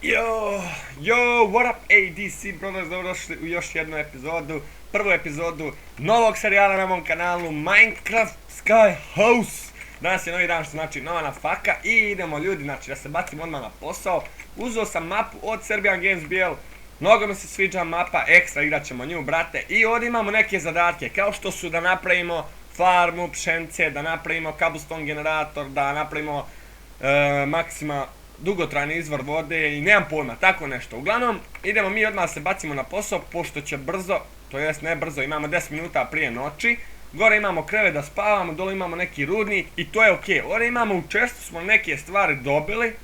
What up ADC Brothers, dobrodošli u još jednu epizodu, prvu epizodu novog serijala na mom kanalu Minecraft Sky House. Danas je novi dan, što znači nova na faka i idemo ljudi, znači da se bacimo odmah na posao. Uzeo sam mapu od Serbian Games BL, mnogo mi se sviđa mapa, ekstra igrat ćemo nju brate. I ovdje imamo neke zadatke, kao što su da napravimo farmu pšenice, da napravimo cobblestone generator, da napravimo maksima dugotrajni izvor vode i nemam pojma, tako nešto. Uglavnom, idemo mi odmah se bacimo na posao, pošto će brzo, to jest ne brzo, imamo 10 minuta prije noći. Gore imamo krevet da spavamo, dole imamo neki rudnik i to je ok. Ovdje imamo u čestu smo neke stvari dobili,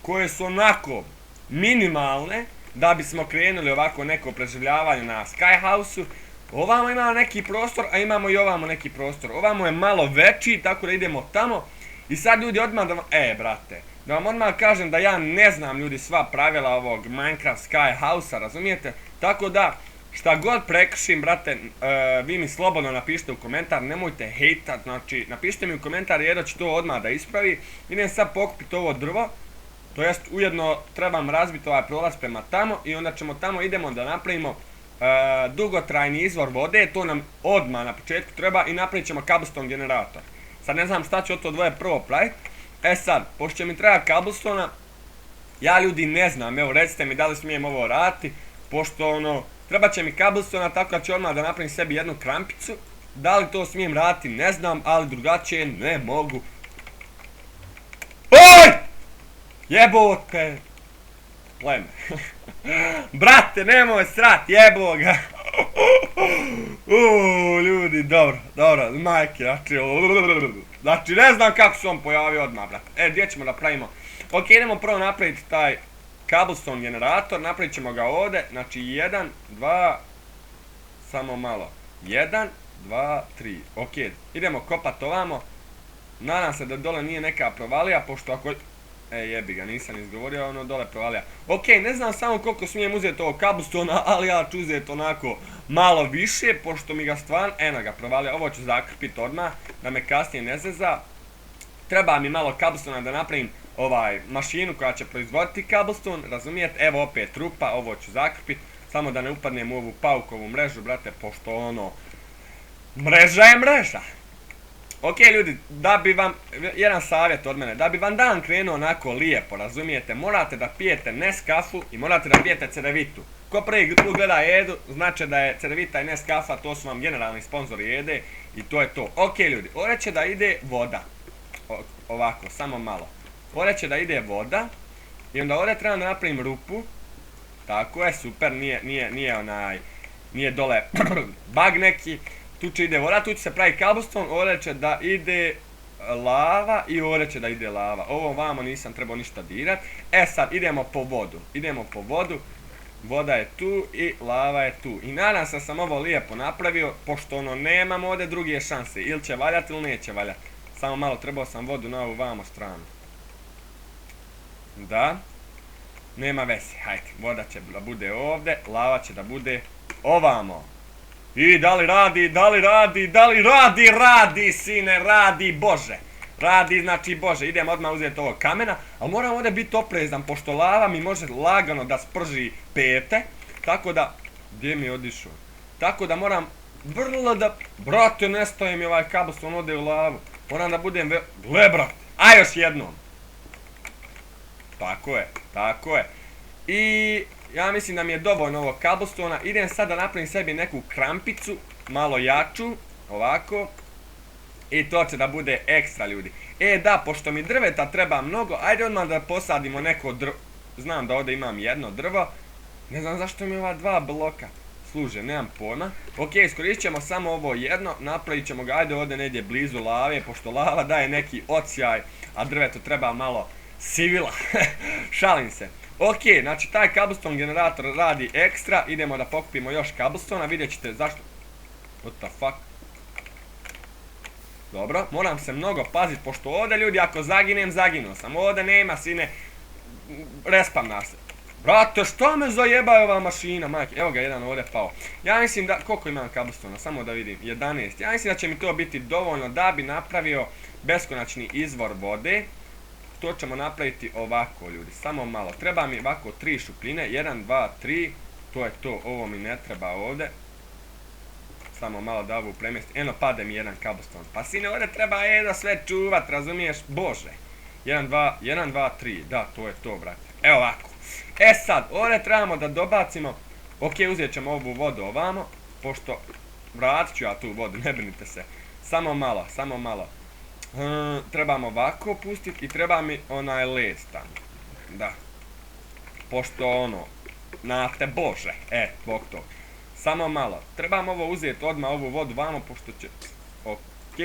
koje su onako minimalne, da bismo krenuli ovako neko preživljavanje na Skyhouse-u. Ovamo imamo neki prostor, a imamo i ovamo neki prostor. Ovamo je malo veći, tako da idemo tamo. I sad ljudi odmah da vam, brate, da vam odmah kažem da ja ne znam ljudi sva pravila ovog Minecraft Sky House-a, razumijete? Tako da, šta god prekršim, brate, vi mi slobodno napišite u komentar, nemojte hejtat, znači, napišite mi u komentar jer ću to odmah da ispravi. Idem sad pokupiti ovo drvo, to jest ujedno trebam razbiti ovaj prolaz prema tamo i onda ćemo tamo idemo da napravimo dugotrajni izvor vode, to nam odmah na početku treba i napravit ćemo cobblestone generator. Sad ne znam šta ću od to dvoje prvo praviti. Sad, pošto će mi treba cobblestona, ja ljudi ne znam, evo recite mi da li smijem ovo raditi, pošto ono, treba će mi cobblestona, tako da ću odmah da napravim sebi jednu krampicu. Da li to smijem raditi, ne znam, ali drugačije ne mogu. OJ! Jebote! Pleme. Brate, nemoj srat, jebo ga! Ljudi, dobro, majke, znači ne znam kako se on pojavio odmah, brate. Gdje ćemo da pravimo? Ok, idemo prvo napraviti taj cobblestone generator, napravit ćemo ga ovdje, znači 1, 2, samo malo, 1, 2, 3, ok, idemo kopat ovamo, nadam se da dole nije neka provalija, pošto ako... jebi ga, nisam izgovorio, ono dole provalija. Ok, ne znam samo koliko smijem uzeti ovog cobblestona, ali ja ću uzeti onako malo više, pošto mi ga stvarno, eno ga provalija, ovo ću zakrpiti odmah, da me kasnije ne zeza. Treba mi malo cobblestona da napravim mašinu koja će proizvoditi cobblestone, razumijete, evo opet rupa, ovo ću zakrpiti, samo da ne upadnem u ovu paukovu mrežu, brate, pošto ono, mreža je mreža. Ok ljudi, da bi vam, jedan savjet od mene, da bi vam dan krenuo onako lijepo, razumijete, morate da pijete Nescafu i morate da pijete Cedevitu. Ko prvi gleda jedu, znači da je Cedevita i Nescafa, to su vam generalni sponzori jede i to je to. Ok ljudi, ovdje će da ide voda, ovako, samo malo. Ovdje će da ide voda i onda ovdje trebam da napravim rupu, tako je, super, nije dole bug neki. Tu će ide voda, tu će se pravi cobblestone, ovdje će da ide lava i ovdje će da ide lava. Ovo vamo nisam trebao ništa dirat. Sad idemo po vodu, voda je tu i lava je tu. I nadam se da sam ovo lijepo napravio, pošto ono nemam ovdje druge šanse, ili će valjati ili neće valjati. Samo malo trebao sam vodu na ovu vamo stranu. Da, nema veze, hajde, voda će da bude ovdje, lava će da bude ovamo. I da li radi, sine, radi, bože. Radi, znači, bože, idem odmah uzeti ovog kamena, ali moram ovdje biti oprezan, pošto lava mi može lagano da sprži pete, tako da, gdje mi je odišao? Tako da moram vrlo da, brate, nestaje mi ovaj cobblestone, ode u lavu, moram da budem, gle, brate, a još jednom. Tako je. I... ja mislim da mi je dovoljno ovog cobblestona, idem sad da napravim sebi neku krampicu, malo jaču, ovako, i to će da bude ekstra ljudi. Da, pošto mi drveta treba mnogo, ajde odmah da posadimo neko drvo, znam da ovdje imam jedno drvo, ne znam zašto mi ova dva bloka služe, nemam pojma. Ok, iskoristit ćemo samo ovo jedno, napravit ćemo ga, ajde ovdje negdje blizu lave, pošto lava daje neki odsjaj, a drveto treba malo sivila, šalim se. Ok, znači taj cobblestone generator radi ekstra, idemo da pokupimo još cobblestona, vidjet ćete zašto... What the fuck? Dobro, moram se mnogo paziti, pošto ovdje ljudi ako zaginem, zaginuo sam, ovdje nema sine, respam se. Brate, što me zajebaju ova mašina, majke, evo ga jedan ovdje pao. Ja mislim da, koliko imam cobblestona, samo da vidim, 11, ja mislim da će mi to biti dovoljno da bi napravio beskonačni izvor vode. to ćemo napraviti ovako ljudi, samo malo. Treba mi ovako 3 šupljine, 1, 2, 3, to je to, ovo mi ne treba ovdje. Samo malo da ovu premjesti, eno pade mi jedan cobblestone. Pa sine, ovdje treba da sve čuvat, razumiješ, bože. 1, 2, 3, da, to je to, brate. Evo ovako. E sad, ovdje trebamo da dobacimo, ok, uzet ćemo ovu vodu ovamo, pošto vratit ću ja tu vodu, ne brinite se. Samo malo, samo malo. Trebamo ovako pustiti i treba mi onaj led tamo. Da. Pošto ono, nate bože, bog to. Samo malo. Trebamo ovo uzeti odmah ovu vodu vamo, pošto će... Ok.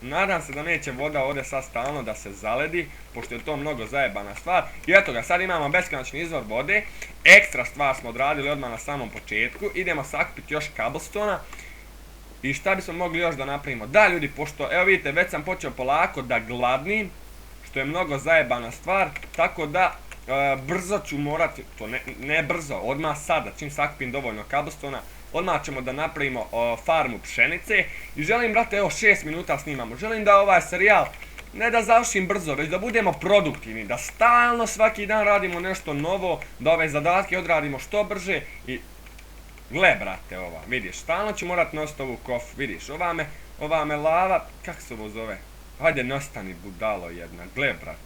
Nadam se da neće voda ovdje sad stalno da se zaledi, pošto je to mnogo zajebana stvar. I eto ga, sad imamo beskonačni izvor vode. Ekstra stvar smo odradili odmah na samom početku. Idemo sakupiti još cobblestona. I šta bismo mogli još da napravimo? Da ljudi, pošto, evo vidite, već sam počeo polako da gladnim, što je mnogo zajebana stvar, tako da brzo ću morati, to ne brzo, odmah sada, čim sakupim dovoljno cobblestona, odmah ćemo da napravimo farmu pšenice. I želim, brate, evo 6 minuta snimamo, želim da ovaj serijal, ne da završim brzo, već da budemo produktivni, da stalno svaki dan radimo nešto novo, da ove zadatke odradimo što brže i... Gle, brate, ova, vidiš, stalno ću morat nositi ovu kofu, vidiš, ova me lava, kak se ovo zove? Hajde, nastani budalo jedna, gle, brate.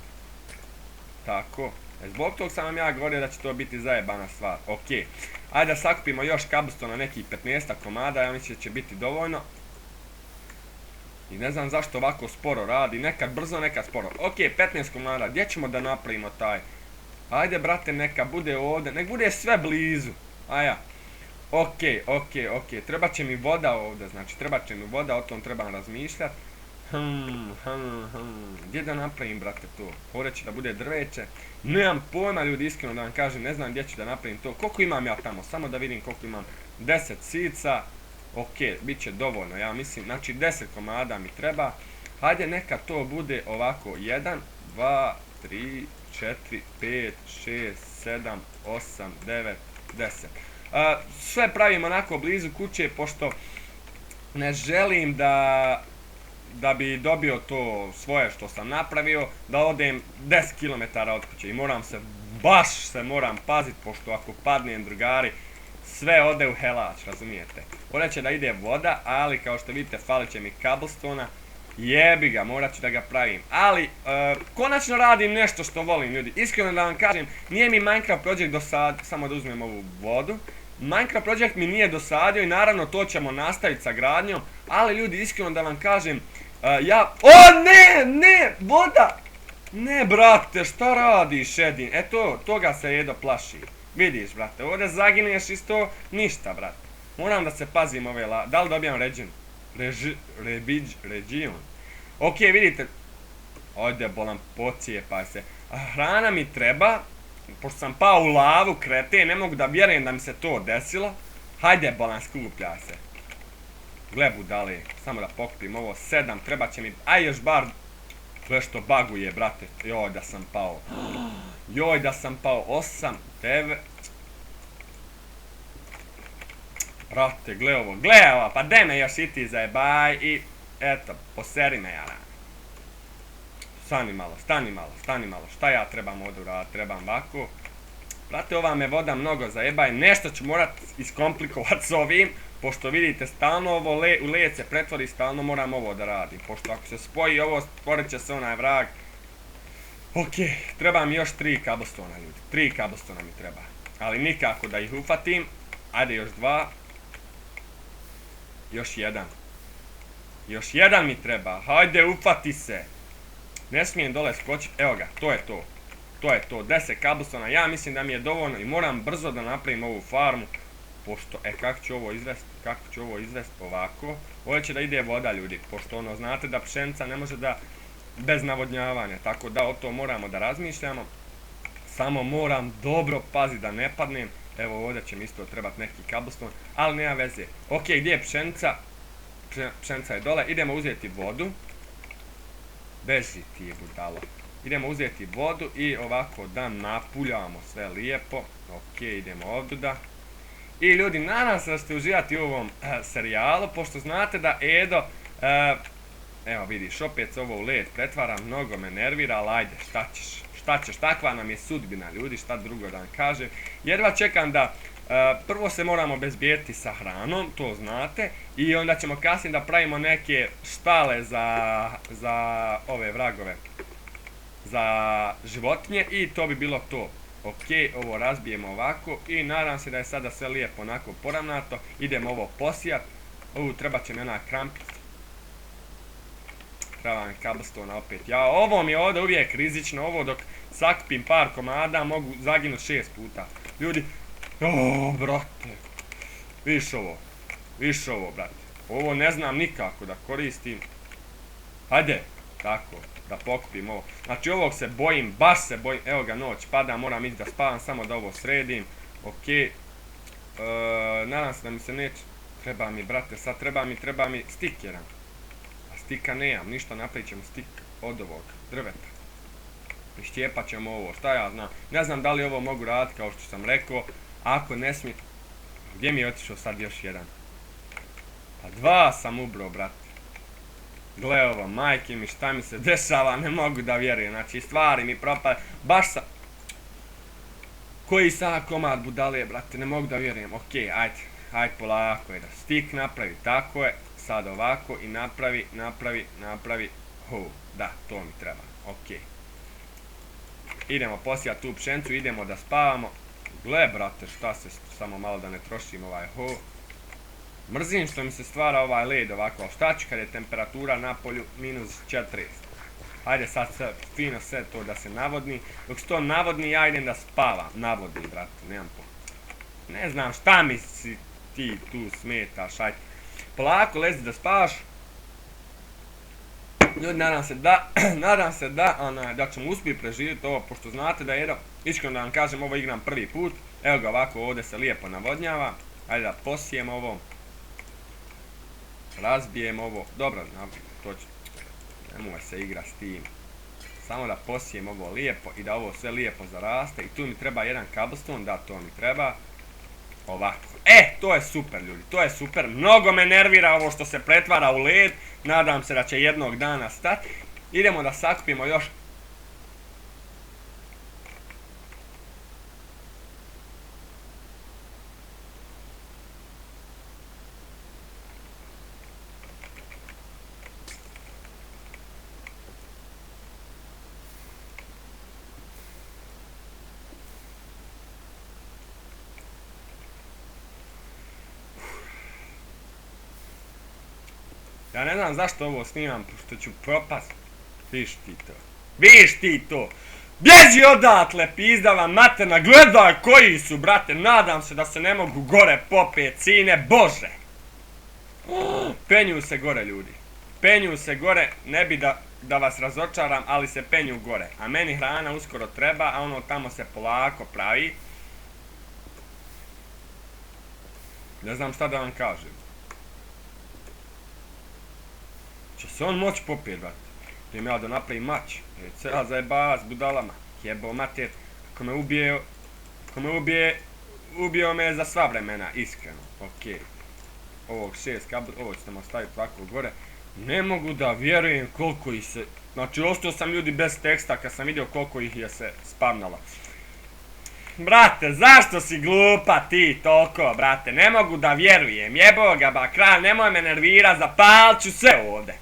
Tako, zbog tog sam vam ja govorio da će to biti zajebana stvar, okej. Ajde da sakupimo još cobblestona, nekih 15 komada, ja mislim da će biti dovoljno. I ne znam zašto ovako sporo radi, nekad brzo, nekad sporo. Okej, 15 komada, gdje ćemo da napravimo taj? Ajde, brate, neka bude ovdje, nek bude sve blizu, aja. Okej, treba će mi voda ovdje, znači treba će mi voda, o tom trebam razmišljati. Gdje da napravim, brate, to? Ovdje će da bude drveće. Nemam pojma, ljudi, iskreno da vam kažem, ne znam gdje ću da napravim to. Koliko imam ja tamo? Samo da vidim koliko imam. 10 sica. Okej, bit će dovoljno, ja mislim, znači 10 komada mi treba. Hajde, neka to bude ovako, 1, 2, 3, 4, 5, 6, 7, 8, 9, 10. Sve pravim onako blizu kuće, pošto ne želim da bi dobio to svoje što sam napravio, da odem 10 km od kuće i baš se moram paziti, pošto ako padnem, drugari, sve ode u helač, razumijete. Ovdje će da ide voda, ali kao što vidite falit će mi cobblestona, jebi ga, morat ću da ga pravim. Ali, konačno radim nešto što volim, ljudi. Iskreno da vam kažem, nije mi Minecraft Project dosadio, samo da uzmem ovu vodu. Minecraft Project mi nije dosadio i naravno to ćemo nastaviti sa gradnjom. Ali ljudi, iskreno da vam kažem, ne, voda! Ne, brate, šta radiš, Edin? Toga se Edo plaši. Vidiš, brate, ovdje zagineš isto, ništa, brate. Moram da se pazim ove da li dobijam region? Region. Ok, vidite. Ajde, bolam, pocijepaj se. Hrana mi treba, pošto sam pao u lavu, krete, ne mogu da vjerujem da mi se to desilo. Hajde, bolam, skupljaj se. Gle, budale, samo da pokupim ovo, 7, treba će mi, aj još bar, gle što baguje, brate, joj da sam pao. 8, 9. Brate, gle ovo, pa daj me još i ti zajebaj i, eto, poseri me jara. Stani malo, šta ja trebam ovdje uraditi, trebam ovako. Brate, ova me voda mnogo zajebaj, nešto ću morat iskomplikovati s ovim, pošto vidite, stalno ovo u led se pretvori, stalno moram ovo da radim, pošto ako se spoji ovo, stvorit će se onaj vrag. Ok, treba mi još 3 cobblestona, ljudi, 3 cobblestona mi treba, ali nikako da ih ufatim. Ajde još 2. Još jedan mi treba, hajde ufati se. Ne smijem dole skočiti, evo ga, to je to, 10 cobblestona, ja mislim da mi je dovoljno i moram brzo da napravim ovu farmu. Pošto, kako ću ovo izvesti, ovako. Ovdje će da ide voda, ljudi, pošto ono, znate da pšenica ne može da bez navodnjavanja, tako da o to moramo da razmišljamo. Samo moram dobro paziti da ne padnem. Evo ovdje će mi isto trebati neki cobblestone, ali nema veze. Ok, gdje je pšenica? Pšenica je dole, idemo uzeti vodu. Beži ti je budalo. Idemo uzeti vodu i ovako da napuljamo sve lijepo. Ok, idemo ovdje. I ljudi, nadam se da ste uživati u ovom serijalu, pošto znate da Evo vidiš, opet se ovo u led pretvara, mnogo me nervira, ali ajde, šta ćeš, takva nam je sudbina ljudi, šta drugo da vam kažem. Jedva čekam da, prvo se moramo obezbijeti sa hranom, to znate, i onda ćemo kasnije da pravimo neke štale za ove vragove, za životinje i to bi bilo to. Ok, ovo razbijemo ovako i nadam se da je sada sve lijepo onako poravnato, idemo ovo posijat, treba će mi ona krampit. Treba mi cobblestone opet. Ovo mi je ovdje uvijek rizično, ovo dok sakupim par komada mogu zaginut 6 puta. Ljudi, brate, viš ovo, brate. Ovo ne znam nikako da koristim. Hajde, tako, da pokupim ovo. Znači ovog se bojim, baš se bojim. Evo ga, noć pada, moram ići da spavam, samo da ovo sredim. Ok, nadam se da mi se neće. Treba mi, brate, sad treba mi stik jedan. Stika nemam, ništa, napravit ćemo stik od ovog drveta. Išćepat ćemo ovo, šta ja znam. Ne znam da li ovo mogu raditi kao što sam rekao. Ako ne smijem... Gdje mi je otišao sad još jedan? Pa 2 sam ubrao, brate. Gle ovo, majke mi, šta mi se dešava, ne mogu da vjerujem. Znači, stvari mi propade. Baš sam... Koji sad komad budale, brate, ne mogu da vjerujem. Ok, ajde polako je da stik napravi, tako je. Sad ovako i napravi, da, to mi treba, ok. Idemo posijati tu pšenicu, idemo da spavamo. Gle, brate, šta se, samo malo da ne trošim ovaj Mrzim što mi se stvara ovaj led ovako, ali šta ću kad je temperatura na polju -40. Hajde sad fino sve to da se navodni. Dok se to navodni, ja idem da spavam. Navodni, brate, nemam pojma. Ne znam šta mi si ti tu smetaš, ajde. Polako lezi da spavaš. Ljudi, nadam se da ćemo uspjeti preživjeti ovo, pošto znate da je, iskreno da vam kažem, ovo igram prvi put. Evo ga ovako, ovdje se lijepo navodnjava. Ajde da posijem ovo. Razbijem ovo. Dobro, to će. Nemoj se igra s tim. Samo da posijem ovo lijepo i da ovo sve lijepo zaraste. I tu mi treba jedan cobblestone, da, to mi treba. Ovako. To je super, ljudi, to je super. Mnogo me nervira ovo što se pretvara u led. Nadam se da će jednog dana stati. Idemo da sakupimo još. Ja ne znam zašto ovo snimam, pošto ću propast. Viš ti to. Bježi odatle, pizdava materna, gledaj koji su, brate, nadam se da se ne mogu gore popet, sine Bože. Penju se gore, ljudi. Penju se gore, ne bi da vas razočaram, ali se penju gore. A meni hrana uskoro treba, a ono tamo se polako pravi. Ne znam šta da vam kažem. Će se on moći popet, brate. Idem ja da napravim mač. Cela zajebava s budalama. Jebo mater. Ako me ubije, ubio me za sva vremena, iskreno. Ok. Ovog 6 kabel, ovo ćemo staviti ovako gore. Ne mogu da vjerujem koliko ih se... Znači, ostao sam ljudi bez teksta kad sam vidio koliko ih je se spavnalo. Brate, zašto si glupa ti toliko, brate? Ne mogu da vjerujem. Jebo ga, ba, kralj, nemoj me nervira, zapalit ću sve ovdje.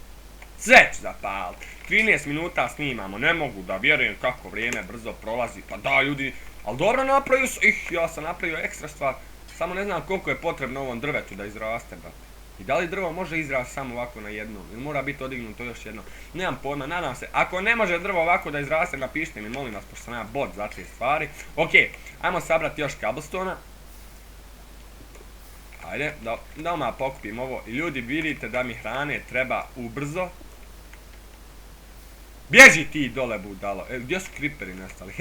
Sve ću zapalit. 13 minuta snimamo, ne mogu da vjerujem kako vrijeme brzo prolazi. Pa da, ljudi, ali dobro napravio sam, ja sam napravio ekstra stvar. Samo ne znam koliko je potrebno ovom drvetu da izraste, brate. I da li drvo može izrasti samo ovako na jednom? Ili mora biti odignuto još jedno? Nemam pojma, nadam se. Ako ne može drvo ovako da izraste, napišite mi, molim vas, pošto sam ja bot za te stvari. Ok, ajmo sabrati još cobblestona. Ajde, da odmah pokupim ovo. I ljudi, vidite da mi hrane treba ubrzo. Bježi ti dole, budalo. Gdje su creeperi nestali?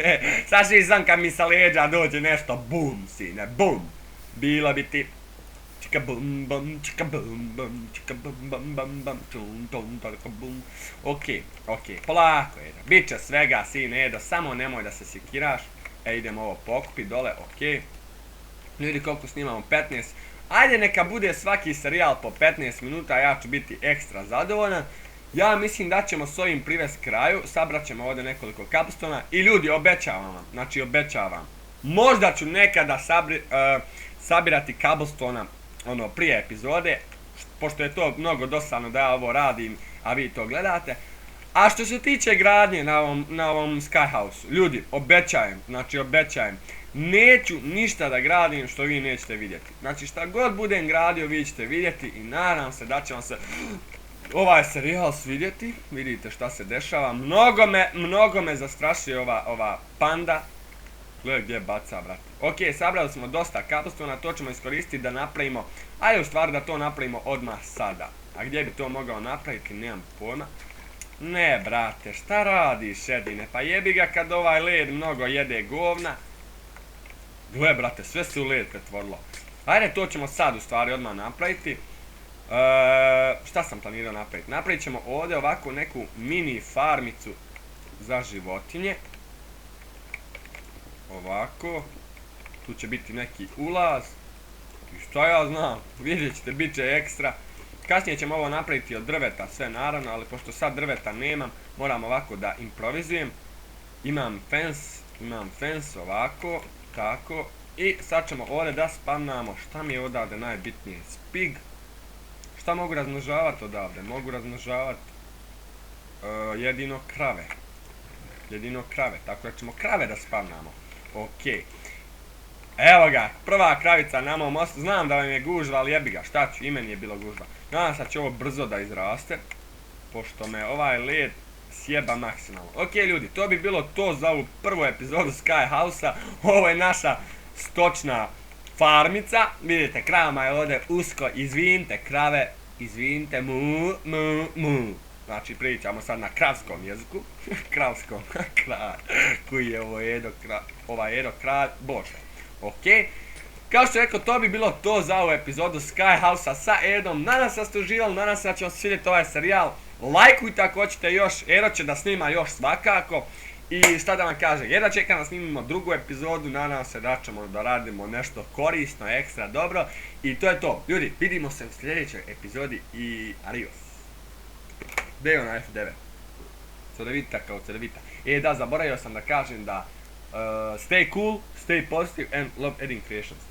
Sad sam kad mi sa leđa dođe nešto, bum, sine, bum. Bilo bi ti... Čika bum bum, čika bum bum, čika bum bum bum bum, čum tom toliko bum. Ok, polako Edo, bit će svega sine Edo, samo nemoj da se sekiraš. Idemo ovo pokupiti dole, ok. Ljudi, koliko snimamo, 15. Ajde neka bude svaki serijal po 15 minuta, ja ću biti ekstra zadovoljan. Ja mislim da ćemo s ovim privest kraju, sabrat ćemo ovdje nekoliko cobblestona i ljudi, obećavam vam, znači obećavam. Možda ću nekada sabirati cobblestona prije epizode, pošto je to mnogo dosadno da ja ovo radim, a vi to gledate. A što se tiče gradnje na ovom Skyhouse, ljudi, obećajem, znači obećajem, neću ništa da gradim što vi nećete vidjeti. Znači šta god budem gradio vi ćete vidjeti i nadam se da će vam se ovaj serijal svidjeti. Vidite šta se dešava, mnogo me zastrašuje ova panda. Gledaj gdje baca, brate. Ok, sabrali smo dosta cobblestona, to ćemo iskoristiti da napravimo, ajde u stvari da to napravimo odmah sada. A gdje bi to mogao napraviti, nemam pojma. Ne, brate, šta radiš, Edine? Pa jebi ga kad ovaj led mnogo jede govna. Gle, brate, sve se u led pretvorilo. Ajde, to ćemo sad u stvari odmah napraviti. Šta sam planirao napraviti? Napravit ćemo ovdje ovako neku mini farmicu za životinje. Ovako. Tu će biti neki ulaz. I šta ja znam, vidjet ćete, bit će ekstra. Kasnije ćemo ovo napraviti od drveta, sve naravno, ali pošto sad drveta nemam, moram ovako da improvizujem. Imam fence ovako, tako. I sad ćemo ovdje da spamnamo, šta mi je odavde najbitnije, spig. Šta mogu razmnožavati odavde? Mogu razmnožavati jedino krave, tako da ćemo krave da spamnamo. Ok. Evo ga, prva kravica na mom mostu, znam da vam je gužva, ali jebi ga, šta ću, i meni je bilo gužva. Nadam se da će ovo brzo da izraste, pošto me ovaj led sjeba maksimalno. Ok ljudi, to bi bilo to za ovu prvu epizodu Skyhouse-a. Ovo je naša stočna farmica. Vidite, kravama je ovdje usko, izvinite krave, izvinite mu. Znači pričamo sad na kravskom jeziku. Kravskom, kralj. Koji je ovo Edo kralj, bože. Ok, kao što rekao, to bi bilo to za ovu epizodu Skyhouse-a sa Edom. Nadam se da ste uživali, nadam se da će vam svidjeti ovaj serijal. Lajkujte ako hoćete još, Edo će da snima još svakako. I šta da vam kažem, jedva čekam da snimimo drugu epizodu, nadam se da ćemo da radimo nešto korisno, ekstra dobro. I to je to, ljudi, vidimo se u sljedećoj epizodi i adios. Gdje je ona F9? Cedevita kao cedevita. Da, zaboravio sam da kažem da stay cool, stay positive and love adding creations.